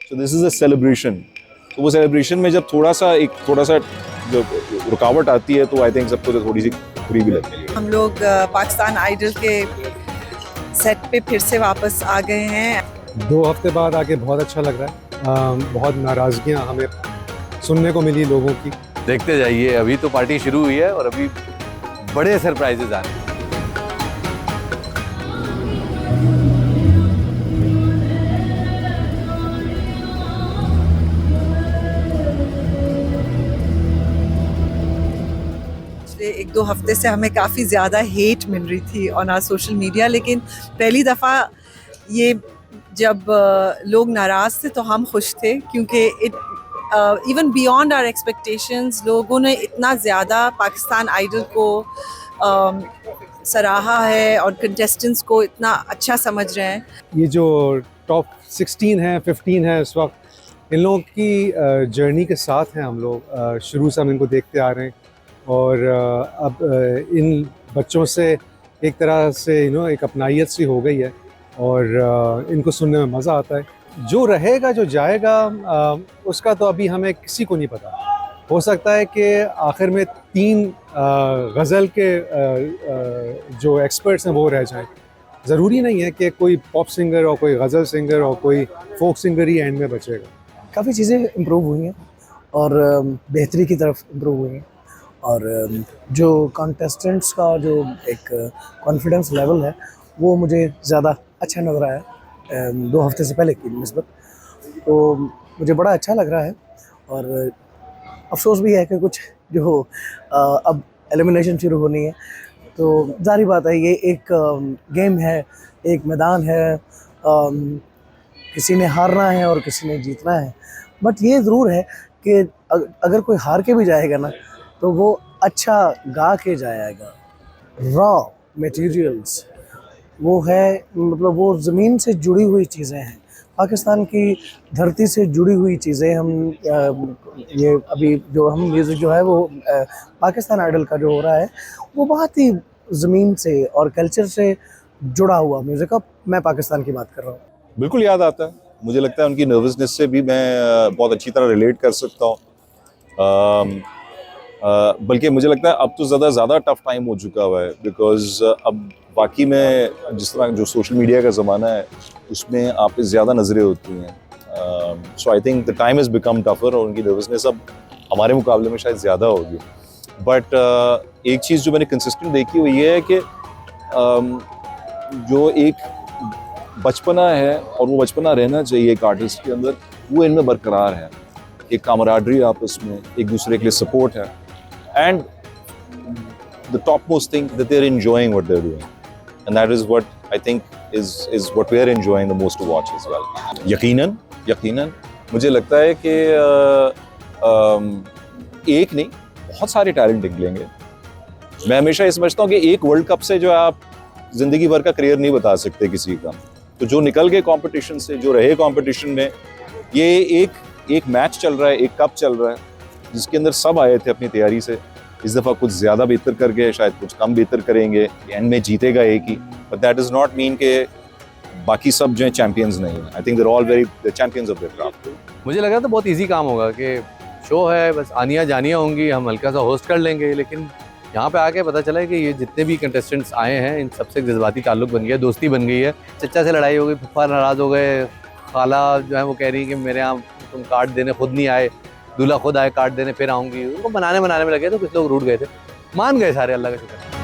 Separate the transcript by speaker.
Speaker 1: So this is a celebration. तो वो celebration में जब थोड़ा सा जो रुकावट आती है तो आई थिंक सबको तो थोड़ी सी बुरी भी लगती है।
Speaker 2: हम लोग पाकिस्तान आइडल के सेट पे फिर से वापस आ गए हैं।
Speaker 3: 2 हफ्ते बाद आके बहुत अच्छा लग रहा है। बहुत नाराज़गियाँ हमें सुनने को मिली लोगों की।
Speaker 4: देखते जाइए, अभी तो पार्टी शुरू हुई है और अभी बड़े सरप्राइजेज आ रहे हैं।
Speaker 2: पिछले 1-2 हफ्ते से हमें काफ़ी ज़्यादा हेट मिल रही थी ऑन आवर सोशल मीडिया, लेकिन पहली दफ़ा ये जब लोग नाराज़ थे तो हम खुश थे, क्योंकि इवन बियॉन्ड आवर एक्सपेक्टेशंस लोगों ने इतना ज़्यादा पाकिस्तान आइडल को सराहा है और कंटेस्टेंट्स को इतना अच्छा समझ रहे हैं।
Speaker 3: ये जो टॉप 16 है, 15 है इस वक्त, इन लोगों की जर्नी के साथ हैं हम लोग। शुरू से हम इनको देखते आ रहे हैं और अब इन बच्चों से एक तरह से एक अपनाइयत सी हो गई है और इनको सुनने में मज़ा आता है। जो रहेगा जो जाएगा उसका तो अभी हमें किसी को नहीं पता। हो सकता है कि आखिर में 3 गज़ल के जो एक्सपर्ट्स हैं वो रह जाएं। ज़रूरी नहीं है कि कोई पॉप सिंगर और कोई गज़ल सिंगर और कोई फोक सिंगर ही एंड में बचेगा।
Speaker 5: काफ़ी चीज़ें इम्प्रूव हुई हैं और बेहतरी की तरफ इम्प्रूव हुई हैं और जो कॉन्टेस्टेंट्स का जो एक कॉन्फिडेंस लेवल है वो मुझे ज़्यादा अच्छा लग रहा है 2 हफ्ते से पहले की निस्बत। तो मुझे बड़ा अच्छा लग रहा है और अफसोस भी है कि कुछ जो अब एलिमिनेशन शुरू होनी है, तो जाहिर बात है ये एक गेम है, एक मैदान है, किसी ने हारना है और किसी ने जीतना है। बट ये ज़रूर है कि अगर कोई हार के भी जाएगा ना तो वो अच्छा गा के जाएगा। रॉ मटेरियल्स वो है, मतलब वो ज़मीन से जुड़ी हुई चीज़ें हैं, पाकिस्तान की धरती से जुड़ी हुई चीज़ें। हम ये अभी जो हम म्यूज़िक जो है वो पाकिस्तान आइडल का जो हो रहा है वो बहुत ही ज़मीन से और कल्चर से जुड़ा हुआ म्यूज़िक। अब मैं पाकिस्तान की बात कर रहा हूँ।
Speaker 1: बिल्कुल याद आता है। मुझे लगता है उनकी नर्वसनेस से भी मैं बहुत अच्छी तरह रिलेट कर सकता हूँ। बल्कि मुझे लगता है अब तो ज़्यादा टफ टाइम हो चुका हुआ है, बिकॉज़ अब बाकी में जिस तरह जो सोशल मीडिया का ज़माना है उसमें आप पे ज़्यादा नज़रें होती हैं। So I think the time has become tougher और उनकी नर्वसनेस अब हमारे मुकाबले में शायद ज़्यादा होगी। बट एक चीज़ जो मैंने कंसिस्टेंट देखी हुई है कि जो एक बचपना है और वो बचपना रहना चाहिए एक आर्टिस्ट के अंदर, वो इनमें बरकरार है। एक कामराडरी आपस में, एक दूसरे के लिए सपोर्ट है, and the top most thing that they are enjoying what they are doing, and that is what I think is what we are enjoying the most to watch as well. यकीनन मुझे लगता है कि एक नहीं बहुत सारे टैलेंट निकलेंगे। मैं हमेशा ये समझता हूँ कि एक वर्ल्ड कप से जो आप जिंदगी भर का करियर नहीं बता सकते किसी का। तो जो निकल गए कंपटीशन से, जो रहे कंपटीशन में, ये एक मैच चल रहा है, एक कप चल रहा है जिसके अंदर सब आए थे अपनी तैयारी से। इस दफ़ा कुछ ज़्यादा बेहतर कर गए, शायद कुछ कम बेहतर करेंगे, एंड में जीतेगा एक ही। But that is not mean के बाकी सब जो हैं चैंपियंस नहीं हैं। I think they're all very champions of their craft.
Speaker 4: मुझे लगा था बहुत इजी काम होगा कि शो है, बस आनिया जानियाँ होंगी, हम हल्का सा होस्ट कर लेंगे, लेकिन यहाँ पे आके पता चला है कि ये जितने भी कंटेस्टेंट्स आए हैं इन सबसे जज्बाती ताल्लुक बन गया, दोस्ती बन गई है। चचा से लड़ाई हो गई, फुफ्फा नाराज़ हो गए, खाला जो है वो कह रही है कि मेरे यहाँ तुम कार्ड देने खुद नहीं आए, दूल्हा खुद आए कार्ड देने फिर आऊँगी। उनको बनाने में लगे तो कुछ लोग रूठ गए थे, मान गए सारे, अल्लाह का शुक्र।